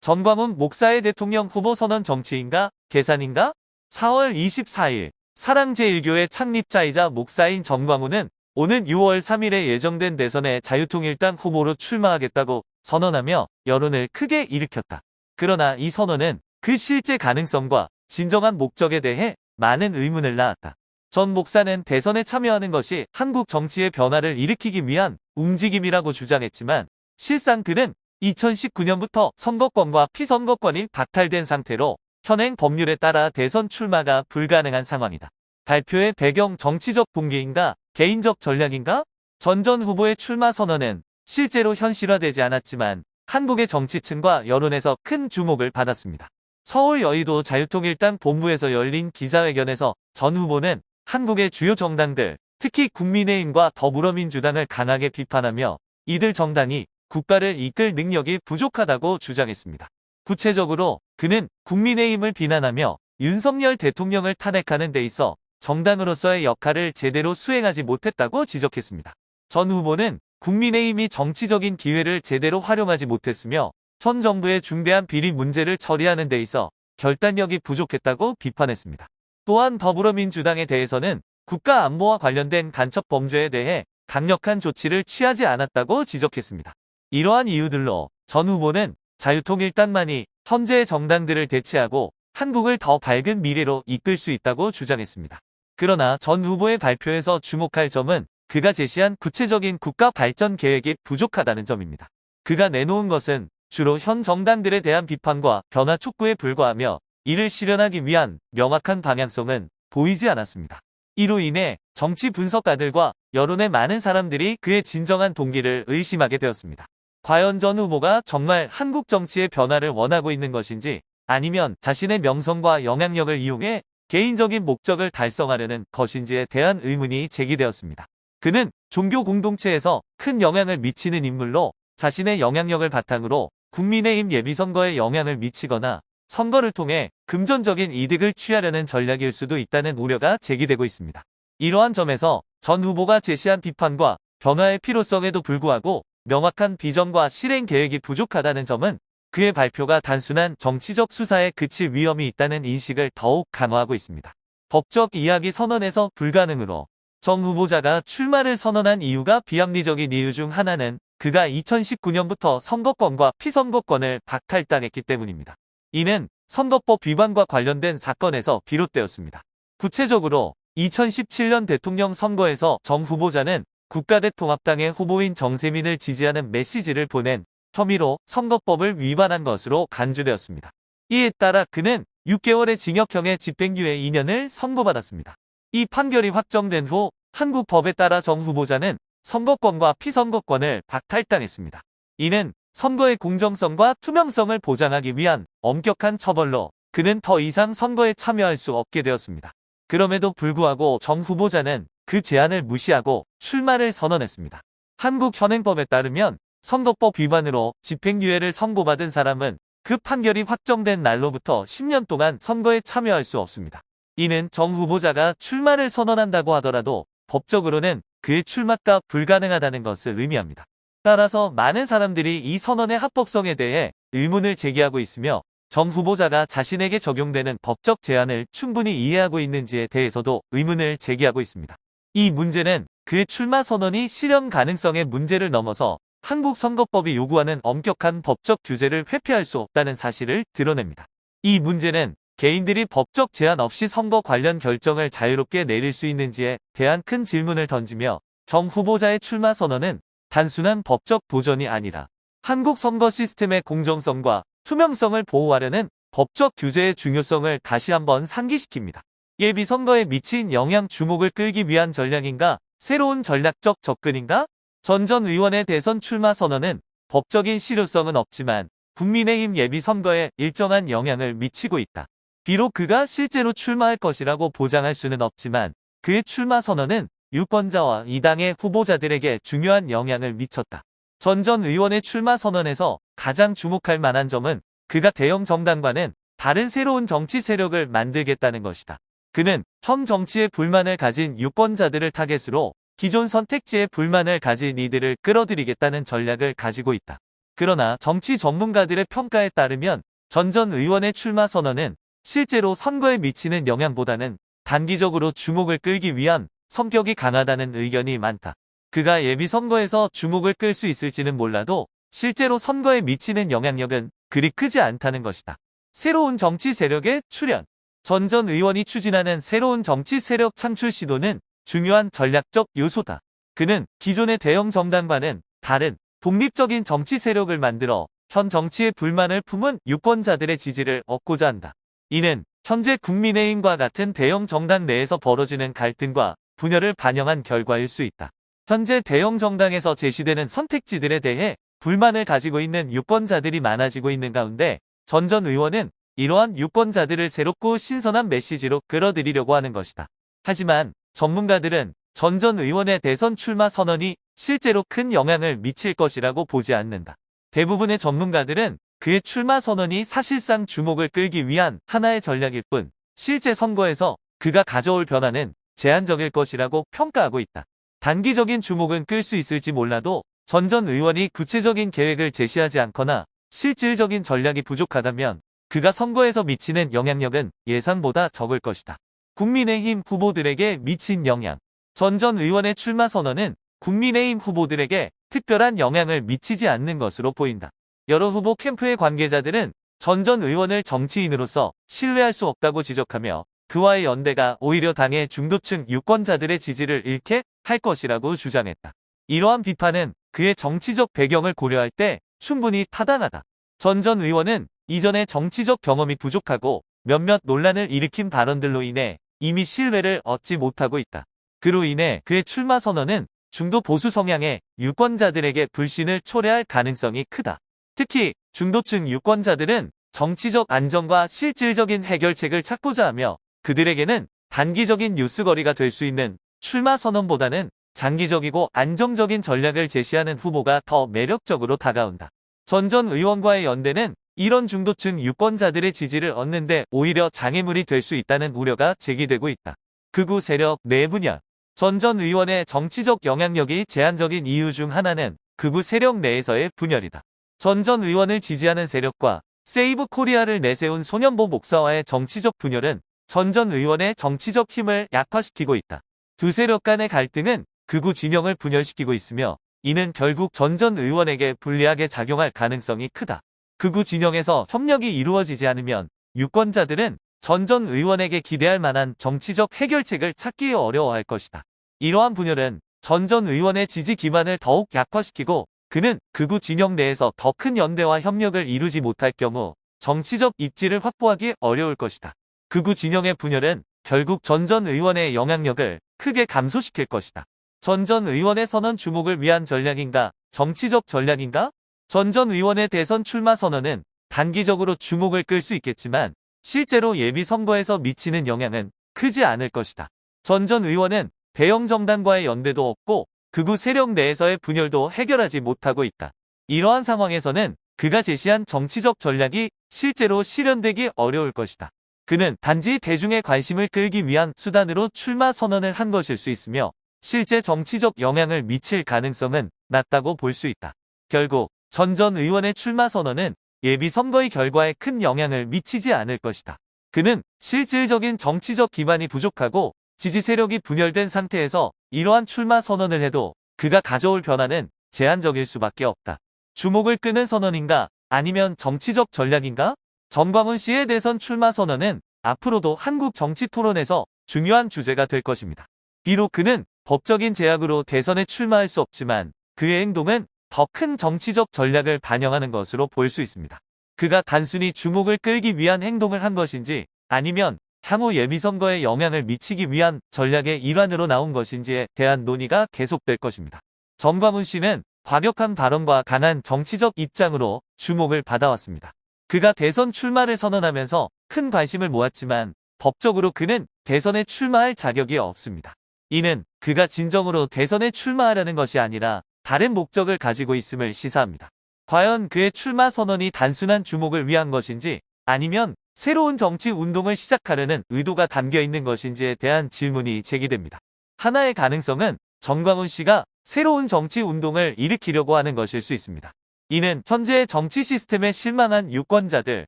전광훈 목사의 대통령 후보 선언 정치인가? 계산인가? 4월 24일 사랑제일교회 창립자이자 목사인 전광훈은 오는 6월 3일에 예정된 대선에 자유통일당 후보로 출마하겠다고 선언하며 여론을 크게 일으켰다. 그러나 이 선언은 그 실제 가능성과 진정한 목적에 대해 많은 의문을 낳았다. 전 목사는 대선에 참여하는 것이 한국 정치의 변화를 일으키기 위한 움직임이라고 주장했지만 실상 그는 2019년부터 선거권과 피선거권이 박탈된 상태로 현행 법률에 따라 대선 출마가 불가능한 상황이다. 발표의 배경 정치적 동기인가? 개인적 전략인가? 전 후보의 출마 선언은 실제로 현실화되지 않았지만 한국의 정치층과 여론에서 큰 주목을 받았습니다. 서울 여의도 자유통일당 본부에서 열린 기자회견에서 전 후보는 한국의 주요 정당들, 특히 국민의힘과 더불어민주당을 강하게 비판하며 이들 정당이 국가를 이끌 능력이 부족하다고 주장했습니다. 구체적으로 그는 국민의힘을 비난하며 윤석열 대통령을 탄핵하는 데 있어 정당으로서의 역할을 제대로 수행하지 못했다고 지적했습니다. 전 후보는 국민의힘이 정치적인 기회를 제대로 활용하지 못했으며 현 정부의 중대한 비리 문제를 처리하는 데 있어 결단력이 부족했다고 비판했습니다. 또한 더불어민주당에 대해서는 국가 안보와 관련된 간첩 범죄에 대해 강력한 조치를 취하지 않았다고 지적했습니다. 이러한 이유들로 전 후보는 자유통일당만이 현재의 정당들을 대체하고 한국을 더 밝은 미래로 이끌 수 있다고 주장했습니다. 그러나 전 후보의 발표에서 주목할 점은 그가 제시한 구체적인 국가 발전 계획이 부족하다는 점입니다. 그가 내놓은 것은 주로 현 정당들에 대한 비판과 변화 촉구에 불과하며 이를 실현하기 위한 명확한 방향성은 보이지 않았습니다. 이로 인해 정치 분석가들과 여론의 많은 사람들이 그의 진정한 동기를 의심하게 되었습니다. 과연 전 후보가 정말 한국 정치의 변화를 원하고 있는 것인지 아니면 자신의 명성과 영향력을 이용해 개인적인 목적을 달성하려는 것인지에 대한 의문이 제기되었습니다. 그는 종교 공동체에서 큰 영향을 미치는 인물로 자신의 영향력을 바탕으로 국민의힘 예비선거에 영향을 미치거나 선거를 통해 금전적인 이득을 취하려는 전략일 수도 있다는 우려가 제기되고 있습니다. 이러한 점에서 전 후보가 제시한 비판과 변화의 필요성에도 불구하고 명확한 비전과 실행 계획이 부족하다는 점은 그의 발표가 단순한 정치적 수사에 그칠 위험이 있다는 인식을 더욱 강화하고 있습니다. 법적 이야기 선언에서 불가능으로 정 후보자가 출마를 선언한 이유가 비합리적인 이유 중 하나는 그가 2019년부터 선거권과 피선거권을 박탈당했기 때문입니다. 이는 선거법 위반과 관련된 사건에서 비롯되었습니다. 구체적으로 2017년 대통령 선거에서 정 후보자는 국가대통합당의 후보인 정세민을 지지하는 메시지를 보낸 혐의로 선거법을 위반한 것으로 간주되었습니다. 이에 따라 그는 6개월의 징역형의 집행유예 2년을 선고받았습니다. 이 판결이 확정된 후 한국 법에 따라 정 후보자는 선거권과 피선거권을 박탈당했습니다. 이는 선거의 공정성과 투명성을 보장하기 위한 엄격한 처벌로 그는 더 이상 선거에 참여할 수 없게 되었습니다. 그럼에도 불구하고 정 후보자는 그 제안을 무시하고 출마를 선언했습니다. 한국 현행법에 따르면 선거법 위반으로 집행유예를 선고받은 사람은 그 판결이 확정된 날로부터 10년 동안 선거에 참여할 수 없습니다. 이는 정 후보자가 출마를 선언한다고 하더라도 법적으로는 그의 출마가 불가능하다는 것을 의미합니다. 따라서 많은 사람들이 이 선언의 합법성에 대해 의문을 제기하고 있으며 정 후보자가 자신에게 적용되는 법적 제한을 충분히 이해하고 있는지에 대해서도 의문을 제기하고 있습니다. 이 문제는 그의 출마 선언이 실현 가능성의 문제를 넘어서 한국 선거법이 요구하는 엄격한 법적 규제를 회피할 수 없다는 사실을 드러냅니다. 이 문제는 개인들이 법적 제한 없이 선거 관련 결정을 자유롭게 내릴 수 있는지에 대한 큰 질문을 던지며 정 후보자의 출마 선언은 단순한 법적 도전이 아니라 한국 선거 시스템의 공정성과 투명성을 보호하려는 법적 규제의 중요성을 다시 한번 상기시킵니다. 예비선거에 미친 영향 주목을 끌기 위한 전략인가? 새로운 전략적 접근인가? 전 의원의 대선 출마 선언은 법적인 실효성은 없지만 국민의힘 예비선거에 일정한 영향을 미치고 있다. 비록 그가 실제로 출마할 것이라고 보장할 수는 없지만 그의 출마 선언은 유권자와 이 당의 후보자들에게 중요한 영향을 미쳤다. 전 의원의 출마 선언에서 가장 주목할 만한 점은 그가 대형 정당과는 다른 새로운 정치 세력을 만들겠다는 것이다. 그는 현 정치에 불만을 가진 유권자들을 타겟으로 기존 선택지에 불만을 가진 이들을 끌어들이겠다는 전략을 가지고 있다. 그러나 정치 전문가들의 평가에 따르면 전 전 의원의 출마 선언은 실제로 선거에 미치는 영향보다는 단기적으로 주목을 끌기 위한 성격이 강하다는 의견이 많다. 그가 예비 선거에서 주목을 끌 수 있을지는 몰라도 실제로 선거에 미치는 영향력은 그리 크지 않다는 것이다. 새로운 정치 세력의 출현. 전 전 의원이 추진하는 새로운 정치 세력 창출 시도는 중요한 전략적 요소다. 그는 기존의 대형 정당과는 다른 독립적인 정치 세력을 만들어 현 정치에 불만을 품은 유권자들의 지지를 얻고자 한다. 이는 현재 국민의힘과 같은 대형 정당 내에서 벌어지는 갈등과 분열을 반영한 결과일 수 있다. 현재 대형 정당에서 제시되는 선택지들에 대해 불만을 가지고 있는 유권자들이 많아지고 있는 가운데 전 전 의원은 이러한 유권자들을 새롭고 신선한 메시지로 끌어들이려고 하는 것이다. 하지만 전문가들은 전 전 의원의 대선 출마 선언이 실제로 큰 영향을 미칠 것이라고 보지 않는다. 대부분의 전문가들은 그의 출마 선언이 사실상 주목을 끌기 위한 하나의 전략일 뿐 실제 선거에서 그가 가져올 변화는 제한적일 것이라고 평가하고 있다. 단기적인 주목은 끌 수 있을지 몰라도 전 전 의원이 구체적인 계획을 제시하지 않거나 실질적인 전략이 부족하다면 그가 선거에서 미치는 영향력은 예상보다 적을 것이다. 국민의힘 후보들에게 미친 영향. 전 전 의원의 출마 선언은 국민의힘 후보들에게 특별한 영향을 미치지 않는 것으로 보인다. 여러 후보 캠프의 관계자들은 전 전 의원을 정치인으로서 신뢰할 수 없다고 지적하며 그와의 연대가 오히려 당의 중도층 유권자들의 지지를 잃게 할 것이라고 주장했다. 이러한 비판은 그의 정치적 배경을 고려할 때 충분히 타당하다. 전 전 의원은 이전에 정치적 경험이 부족하고 몇몇 논란을 일으킨 발언들로 인해 이미 신뢰를 얻지 못하고 있다. 그로 인해 그의 출마 선언은 중도 보수 성향의 유권자들에게 불신을 초래할 가능성이 크다. 특히 중도층 유권자들은 정치적 안정과 실질적인 해결책을 찾고자 하며 그들에게는 단기적인 뉴스거리가 될 수 있는 출마 선언보다는 장기적이고 안정적인 전략을 제시하는 후보가 더 매력적으로 다가온다. 전 전 의원과의 연대는 이런 중도층 유권자들의 지지를 얻는데 오히려 장애물이 될 수 있다는 우려가 제기되고 있다. 극우 세력 내 분열. 전 전 의원의 정치적 영향력이 제한적인 이유 중 하나는 극우 세력 내에서의 분열이다. 전 전 의원을 지지하는 세력과 세이브 코리아를 내세운 손현보 목사와의 정치적 분열은 전 전 의원의 정치적 힘을 약화시키고 있다. 두 세력 간의 갈등은 극우 진영을 분열시키고 있으며 이는 결국 전 전 의원에게 불리하게 작용할 가능성이 크다. 극우 진영에서 협력이 이루어지지 않으면 유권자들은 전 전 의원에게 기대할 만한 정치적 해결책을 찾기 어려워할 것이다. 이러한 분열은 전 전 의원의 지지 기반을 더욱 약화시키고 그는 극우 진영 내에서 더 큰 연대와 협력을 이루지 못할 경우 정치적 입지를 확보하기 어려울 것이다. 극우 진영의 분열은 결국 전 전 의원의 영향력을 크게 감소시킬 것이다. 전 전 의원의 선언 주목을 위한 전략인가? 정치적 전략인가? 전 전 의원의 대선 출마 선언은 단기적으로 주목을 끌 수 있겠지만 실제로 예비 선거에서 미치는 영향은 크지 않을 것이다. 전 전 의원은 대형 정당과의 연대도 없고 극우 세력 내에서의 분열도 해결하지 못하고 있다. 이러한 상황에서는 그가 제시한 정치적 전략이 실제로 실현되기 어려울 것이다. 그는 단지 대중의 관심을 끌기 위한 수단으로 출마 선언을 한 것일 수 있으며 실제 정치적 영향을 미칠 가능성은 낮다고 볼 수 있다. 결국 전 전 의원의 출마 선언은 예비 선거의 결과에 큰 영향을 미치지 않을 것이다. 그는 실질적인 정치적 기반이 부족하고 지지 세력이 분열된 상태에서 이러한 출마 선언을 해도 그가 가져올 변화는 제한적일 수밖에 없다. 주목을 끄는 선언인가? 아니면 정치적 전략인가? 정광훈 씨의 대선 출마 선언은 앞으로도 한국 정치 토론에서 중요한 주제가 될 것입니다. 비록 그는 법적인 제약으로 대선에 출마할 수 없지만 그의 행동은 더 큰 정치적 전략을 반영하는 것으로 볼 수 있습니다. 그가 단순히 주목을 끌기 위한 행동을 한 것인지 아니면 향후 예비선거에 영향을 미치기 위한 전략의 일환으로 나온 것인지에 대한 논의가 계속될 것입니다. 정광훈 씨는 과격한 발언과 강한 정치적 입장으로 주목을 받아왔습니다. 그가 대선 출마를 선언하면서 큰 관심을 모았지만 법적으로 그는 대선에 출마할 자격이 없습니다. 이는 그가 진정으로 대선에 출마하려는 것이 아니라 다른 목적을 가지고 있음을 시사합니다. 과연 그의 출마 선언이 단순한 주목을 위한 것인지 아니면 새로운 정치 운동을 시작하려는 의도가 담겨 있는 것인지에 대한 질문이 제기됩니다. 하나의 가능성은 정광훈 씨가 새로운 정치 운동을 일으키려고 하는 것일 수 있습니다. 이는 현재의 정치 시스템에 실망한 유권자들,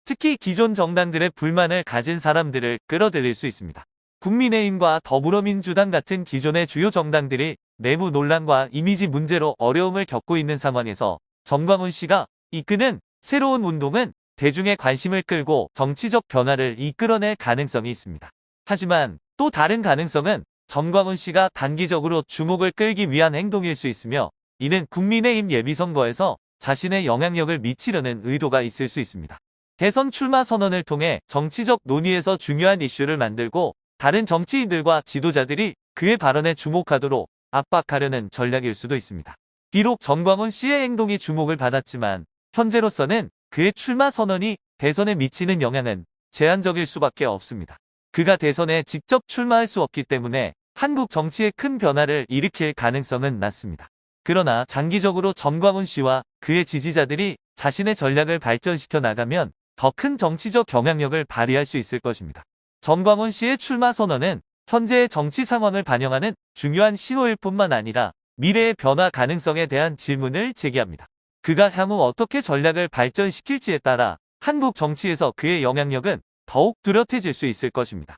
특히 기존 정당들의 불만을 가진 사람들을 끌어들일 수 있습니다. 국민의힘과 더불어민주당 같은 기존의 주요 정당들이 내부 논란과 이미지 문제로 어려움을 겪고 있는 상황에서 정광훈 씨가 이끄는 새로운 운동은 대중의 관심을 끌고 정치적 변화를 이끌어낼 가능성이 있습니다. 하지만 또 다른 가능성은 정광훈 씨가 단기적으로 주목을 끌기 위한 행동일 수 있으며, 이는 국민의힘 예비선거에서 자신의 영향력을 미치려는 의도가 있을 수 있습니다. 대선 출마 선언을 통해 정치적 논의에서 중요한 이슈를 만들고 다른 정치인들과 지도자들이 그의 발언에 주목하도록 압박하려는 전략일 수도 있습니다. 비록 정광훈 씨의 행동이 주목을 받았지만 현재로서는 그의 출마 선언이 대선에 미치는 영향은 제한적일 수밖에 없습니다. 그가 대선에 직접 출마할 수 없기 때문에 한국 정치에 큰 변화를 일으킬 가능성은 낮습니다. 그러나 장기적으로 정광훈 씨와 그의 지지자들이 자신의 전략을 발전시켜 나가면 더 큰 정치적 영향력을 발휘할 수 있을 것입니다. 정광훈 씨의 출마 선언은 현재의 정치 상황을 반영하는 중요한 신호일 뿐만 아니라 미래의 변화 가능성에 대한 질문을 제기합니다. 그가 향후 어떻게 전략을 발전시킬지에 따라 한국 정치에서 그의 영향력은 더욱 뚜렷해질 수 있을 것입니다.